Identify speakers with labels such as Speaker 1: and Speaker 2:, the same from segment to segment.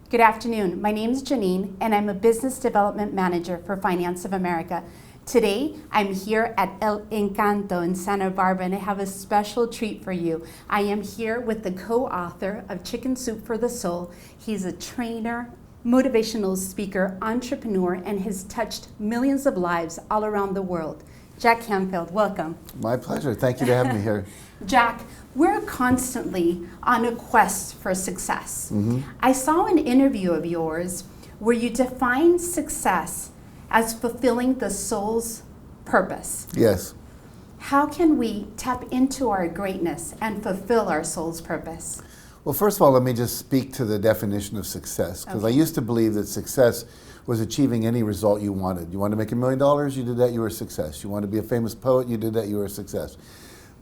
Speaker 1: Good afternoon. My name is Jeannine, and I'm a Business Development Manager for Finance of America. Today, I'm here at El Encanto in Santa Barbara, and I have a special treat for you. I am here with the co-author of Chicken Soup for the Soul. He's a trainer, motivational speaker, entrepreneur, and has touched millions of lives all around the world. Jack Canfield, welcome.
Speaker 2: My pleasure. Thank you for having me here.
Speaker 1: Jack, we're constantly on a quest for success.
Speaker 2: Mm-hmm.
Speaker 1: I saw an interview of yours where you define success as fulfilling the soul's purpose.
Speaker 2: Yes.
Speaker 1: How can we tap into our greatness and fulfill our soul's purpose?
Speaker 2: Well, first of all, let me just speak to the definition of success, because I used to believe that success was achieving any result you wanted. You wanted to make $1 million, you did that, you were a success. You wanted to be a famous poet, you did that, you were a success.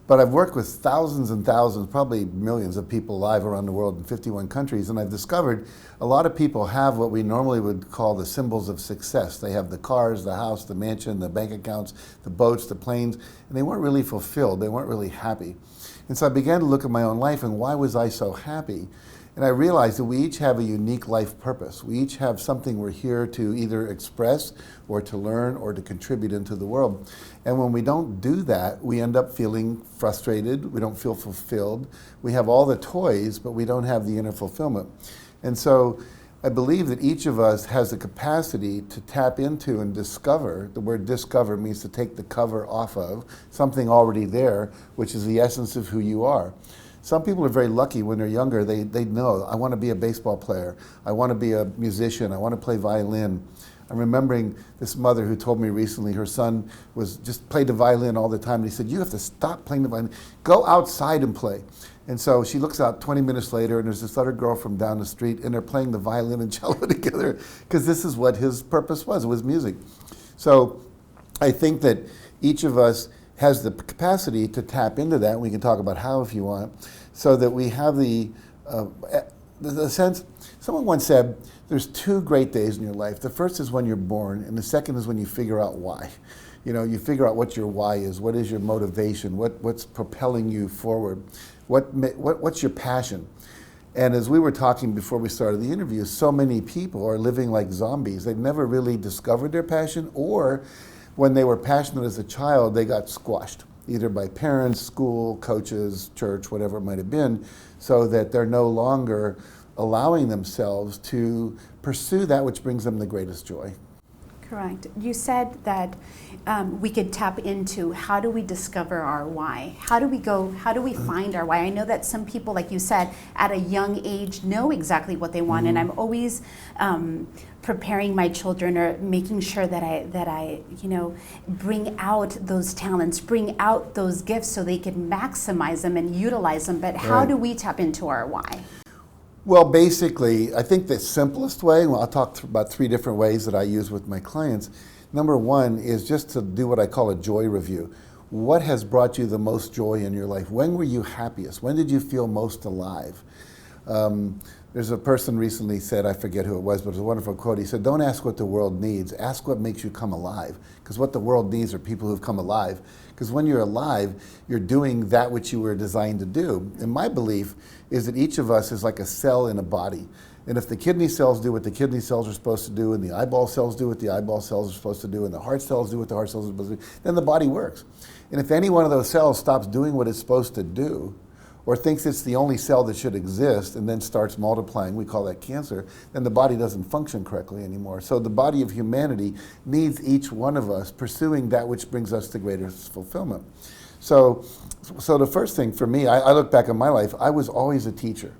Speaker 2: But I've worked with thousands and thousands, probably millions of people live around the world in 51 countries, and I've discovered a lot of people have what we normally would call the symbols of success. They have the cars, the house, the mansion, the bank accounts, the boats, the planes, and they weren't really fulfilled, they weren't really happy. And so I began to look at my own life and why was I so happy? And I realized that we each have a unique life purpose. We each have something we're here to either express or to learn or to contribute into the world. And when we don't do that, we end up feeling frustrated, we don't feel fulfilled. We have all the toys, but we don't have the inner fulfillment. And so I believe that each of us has the capacity to tap into and discover. The word discover means to take the cover off of something already there, which is the essence of who you are. Some people are very lucky when they're younger. They know, I want to be a baseball player. I want to be a musician. I want to play violin. I'm remembering this mother who told me recently her son was just played the violin all the time. And he said, you have to stop playing the violin. Go outside and play. And so she looks out 20 minutes later, and there's this other girl from down the street, and they're playing the violin and cello together, because this is what his purpose was. It was music. So I think that each of us has the capacity to tap into that, and we can talk about how if you want, so that we have the sense. Someone once said, there's two great days in your life. The first is when you're born, and the second is when you figure out why. You know, you figure out what your why is, what is your motivation, what's propelling you forward, what's your passion. And as we were talking before we started the interview, so many people are living like zombies. They've never really discovered their passion, or when they were passionate as a child, they got squashed, either by parents, school, coaches, church, whatever it might have been, so that they're no longer allowing themselves to pursue that which brings them the greatest joy.
Speaker 1: Correct. You said that we could tap into how do we discover our why? How do we find our why? I know that some people, like you said, at a young age know exactly what they want, and I'm always preparing my children or making sure that I bring out those talents, bring out those gifts so they can maximize them and utilize them. But how do we tap into our why?
Speaker 2: Well, basically, I think the simplest way, well, I'll talk about 3 different ways that I use with my clients. Number 1 is just to do what I call a joy review. What has brought you the most joy in your life? When were you happiest? When did you feel most alive? There's a person recently said, I forget who it was, but it was a wonderful quote. He said, don't ask what the world needs, ask what makes you come alive. Because what the world needs are people who've come alive. Because when you're alive, you're doing that which you were designed to do. And my belief is that each of us is like a cell in a body. And if the kidney cells do what the kidney cells are supposed to do, and the eyeball cells do what the eyeball cells are supposed to do, and the heart cells do what the heart cells are supposed to do, then the body works. And if any one of those cells stops doing what it's supposed to do, or thinks it's the only cell that should exist and then starts multiplying, we call that cancer, then the body doesn't function correctly anymore. So the body of humanity needs each one of us pursuing that which brings us the greatest fulfillment. So the first thing for me, I look back on my life, I was always a teacher.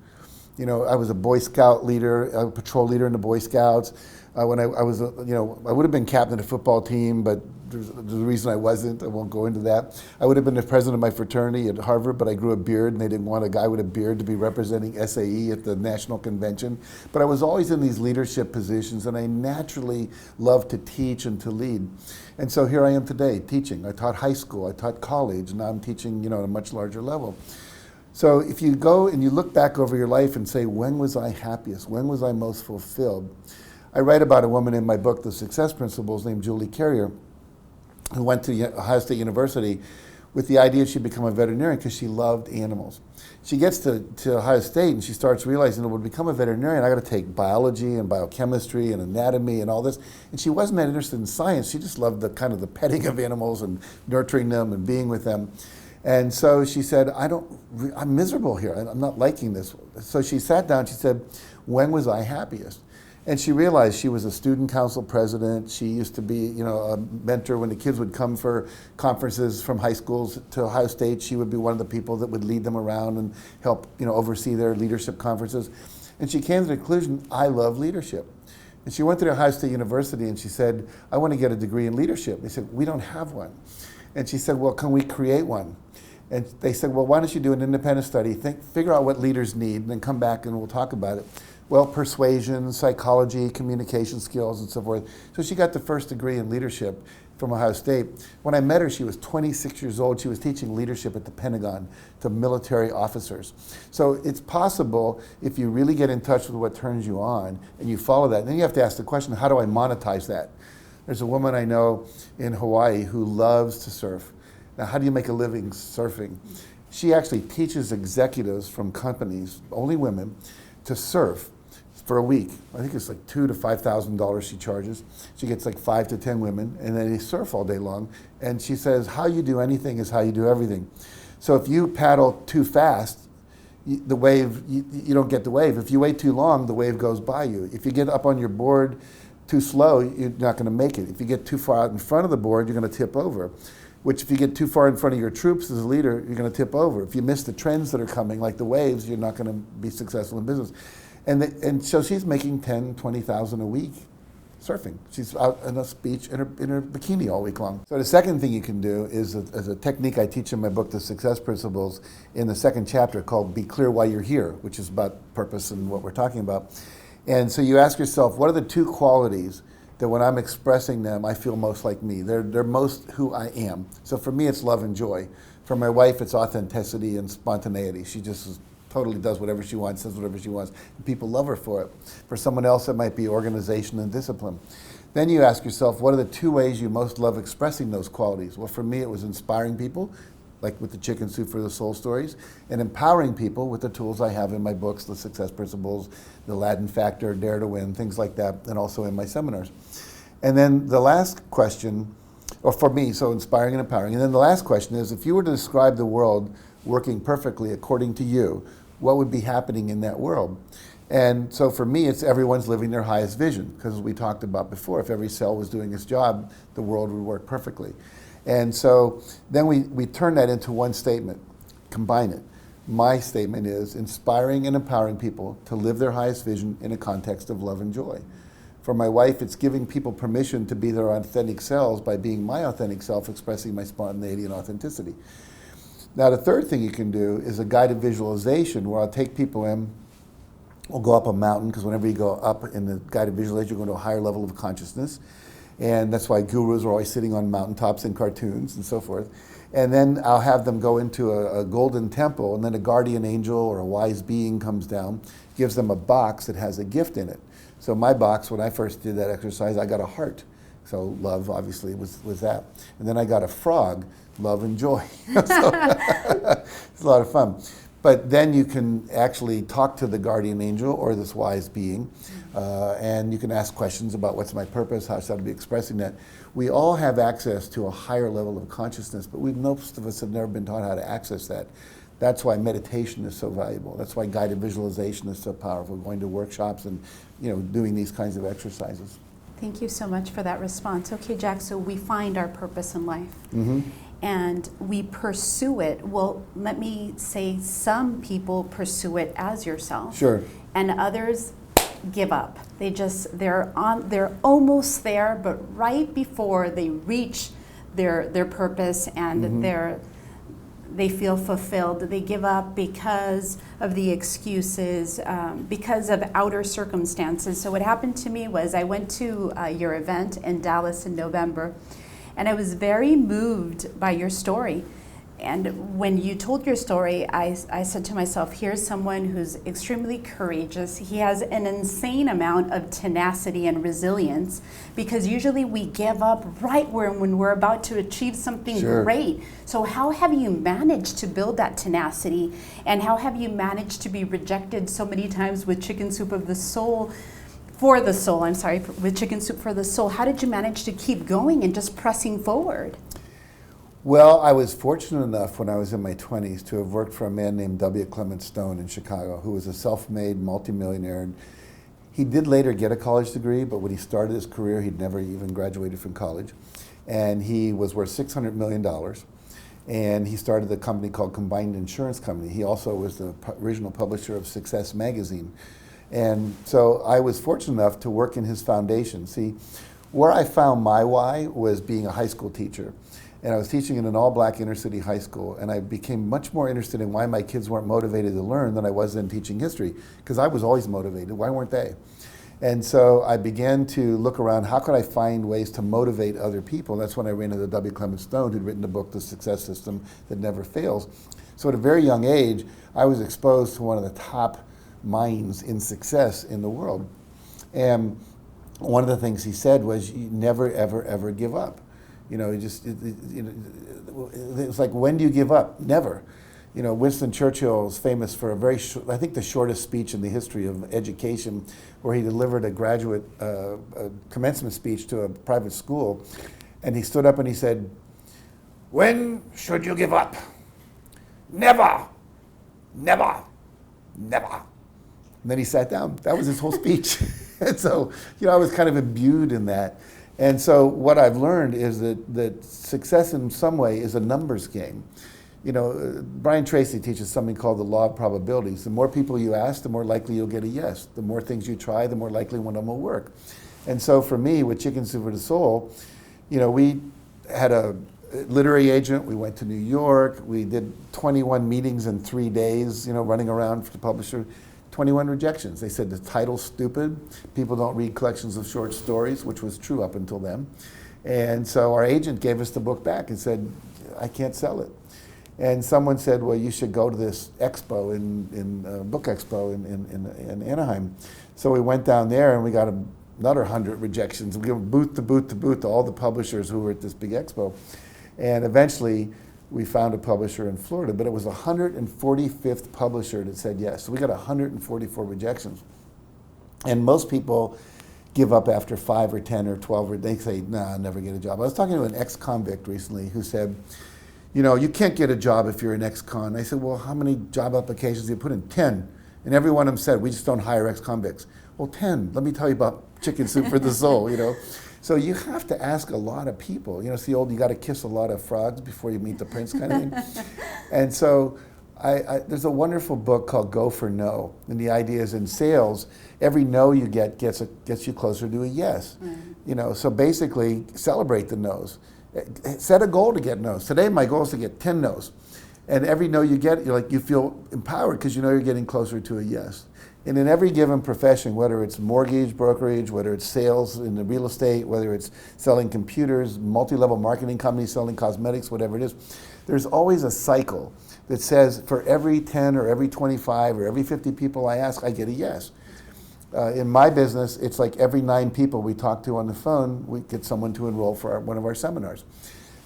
Speaker 2: You know, I was a Boy Scout leader, a patrol leader in the Boy Scouts. When I was, I would have been captain of the football team, but there's a reason I wasn't. I won't go into that. I would have been the president of my fraternity at Harvard, but I grew a beard, and they didn't want a guy with a beard to be representing SAE at the national convention. But I was always in these leadership positions, and I naturally loved to teach and to lead. And so here I am today, teaching. I taught high school, I taught college, and now I'm teaching, at a much larger level. So if you go and you look back over your life and say, when was I happiest? When was I most fulfilled? I write about a woman in my book, The Success Principles, named Julie Carrier, who went to Ohio State University, with the idea she'd become a veterinarian because she loved animals. She gets to Ohio State and she starts realizing, to become a veterinarian, I got to take biology and biochemistry and anatomy and all this. And she wasn't that interested in science. She just loved the kind of the petting of animals and nurturing them and being with them. And so she said, I'm miserable here. I'm not liking this. So she sat down. She said, when was I happiest? And she realized she was a student council president. She used to be, a mentor when the kids would come for conferences from high schools to Ohio State. She would be one of the people that would lead them around and help, oversee their leadership conferences. And she came to the conclusion, I love leadership. And she went to Ohio State University and she said, I want to get a degree in leadership. They said, we don't have one. And she said, well, can we create one? And they said, well, why don't you do an independent study, figure out what leaders need, and then come back and we'll talk about it. Well, persuasion, psychology, communication skills, and so forth. So she got the first degree in leadership from Ohio State. When I met her, she was 26 years old. She was teaching leadership at the Pentagon to military officers. So it's possible, if you really get in touch with what turns you on and you follow that, then you have to ask the question, how do I monetize that? There's a woman I know in Hawaii who loves to surf. Now, how do you make a living surfing? She actually teaches executives from companies, only women, to surf for a week. I think it's like $2,000 to $5,000 she charges. She gets like 5 to 10 women, and they surf all day long. And she says, how you do anything is how you do everything. So if you paddle too fast, the wave, you don't get the wave. If you wait too long, the wave goes by you. If you get up on your board too slow, you're not going to make it. If you get too far out in front of the board, you're going to tip over. Which if you get too far in front of your troops as a leader, you're going to tip over. If you miss the trends that are coming, like the waves, you're not going to be successful in business. And so she's making $10,000, $20,000 a week surfing. She's out on a beach in her bikini all week long. So the second thing you can do is a technique I teach in my book, The Success Principles, in the second chapter called Be Clear Why You're Here, which is about purpose and what we're talking about. And so you ask yourself, what are the two qualities that when I'm expressing them, I feel most like me? They're most who I am. So for me, it's love and joy. For my wife, it's authenticity and spontaneity. She just totally does whatever she wants, says whatever she wants, and people love her for it. For someone else, it might be organization and discipline. Then you ask yourself, what are the two ways you most love expressing those qualities? Well, for me, it was inspiring people, like with the Chicken Soup for the Soul stories, and empowering people with the tools I have in my books, The Success Principles, The Aladdin Factor, Dare to Win, things like that, and also in my seminars. And then the last question, or for me, so inspiring and empowering, and then the last question is, if you were to describe the world working perfectly according to you, what would be happening in that world? And so for me, it's everyone's living their highest vision, because as we talked about before, if every cell was doing its job, the world would work perfectly. And so then we turn that into one statement, combine it. My statement is inspiring and empowering people to live their highest vision in a context of love and joy. For my wife, it's giving people permission to be their authentic selves by being my authentic self, expressing my spontaneity and authenticity. Now, the third thing you can do is a guided visualization where I'll take people in. We'll go up a mountain, because whenever you go up in the guided visualization, you're going to a higher level of consciousness. And that's why gurus are always sitting on mountaintops in cartoons and so forth. And then I'll have them go into a golden temple, and then a guardian angel or a wise being comes down, gives them a box that has a gift in it. So my box, when I first did that exercise, I got a heart. So love, obviously, was that. And then I got a frog, love and joy. So it's a lot of fun. But then you can actually talk to the guardian angel or this wise being, and you can ask questions about what's my purpose, how should I be expressing that. We all have access to a higher level of consciousness, but most of us have never been taught how to access that. That's why meditation is so valuable. That's why guided visualization is so powerful, going to workshops and doing these kinds of exercises.
Speaker 1: Thank you so much for that response. Okay, Jack, so we find our purpose in life.
Speaker 2: Mm-hmm.
Speaker 1: And we pursue it. Well, let me say some people pursue it as yourself.
Speaker 2: Sure.
Speaker 1: And others give up. They're almost there, but right before they reach their purpose and
Speaker 2: mm-hmm.
Speaker 1: they feel fulfilled, they give up because of the excuses, because of outer circumstances. So what happened to me was I went to your event in Dallas in November, and I was very moved by your story. And when you told your story, I said to myself, here's someone who's extremely courageous. He has an insane amount of tenacity and resilience, because usually we give up right when we're about to achieve something great. So how have you managed to build that tenacity, and how have you managed to be rejected so many times with Chicken Soup of the Soul? With Chicken Soup for the Soul. How did you manage to keep going and just pressing forward?
Speaker 2: Well, I was fortunate enough when I was in my 20s to have worked for a man named W. Clement Stone in Chicago, who was a self-made multimillionaire. He did later get a college degree, but when he started his career, he'd never even graduated from college. And he was worth $600 million. And he started a company called Combined Insurance Company. He also was the original publisher of Success magazine. And so I was fortunate enough to work in his foundation. See, where I found my why was being a high school teacher. And I was teaching in an all-black inner-city high school, and I became much more interested in why my kids weren't motivated to learn than I was in teaching history, because I was always motivated. Why weren't they? And so I began to look around, how could I find ways to motivate other people? That's when I ran into W. Clement Stone, who'd written the book, The Success System That Never Fails. So at a very young age, I was exposed to one of the top minds in success in the world. And one of the things he said was, you never, ever, ever give up. You know, it's like, when do you give up? Never. You know, Winston Churchill is famous for a very short, I think the shortest speech in the history of education, where he delivered a graduate commencement speech to a private school. And he stood up and he said, "When should you give up? Never, never, never." And then he sat down. That was his whole speech. And so, you know, I was kind of imbued in that. And so what I've learned is that success in some way is a numbers game. You know, Brian Tracy teaches something called the law of probabilities. The more people you ask, the more likely you'll get a yes. The more things you try, the more likely one of them will work. And so for me, with Chicken Soup for the Soul, you know, we had a literary agent. We went to New York. We did 21 meetings in 3 days, you know, running around for the publisher. 21 rejections. They said the title's stupid. People don't read collections of short stories, which was true up until then. And so our agent gave us the book back and said, "I can't sell it." And someone said, "Well, you should go to this expo book expo in Anaheim." So we went down there and we got another 100 rejections. We gave booth to booth to booth to all the publishers who were at this big expo. And eventually, we found a publisher in Florida, but it was the 145th publisher that said yes. So we got 144 rejections. And most people give up after 5 or 10 or 12, or they say, "Nah, I'll never get a job." I was talking to an ex-convict recently who said, "You know, you can't get a job if you're an ex-con." I said, "Well, how many job applications do you put in?" 10. And every one of them said, "We just don't hire ex-convicts." Well, 10. Let me tell you about Chicken Soup for the Soul, you know. So you have to ask a lot of people. You know, it's the old, you got to kiss a lot of frogs before you meet the prince kind of thing. And so there's a wonderful book called Go for No. And the idea is, in sales, every no you get gets you closer to a yes. You know, so basically celebrate the no's. Set a goal to get no's. Today my goal is to get 10 no's. And every no you get, you feel empowered because you know you're getting closer to a yes. And in every given profession, whether it's mortgage brokerage, whether it's sales in the real estate, whether it's selling computers, multi-level marketing companies selling cosmetics, whatever it is, there's always a cycle that says for every 10 or every 25 or every 50 people I ask, I get a yes. In my business, it's like every 9 people we talk to on the phone, we get someone to enroll for one of our seminars.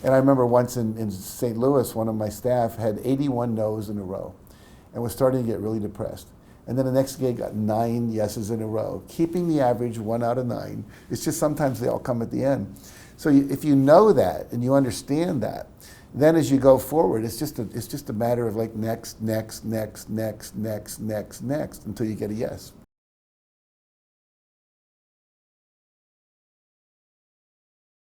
Speaker 2: And I remember once in St. Louis, one of my staff had 81 no's in a row and was starting to get really depressed. And then the next gig got 9 yeses in a row, keeping the average 1 out of 9. It's just sometimes they all come at the end. So if you know that and you understand that, then as you go forward, it's just a matter of like next, next, next, next, next, next, next, until you get a yes.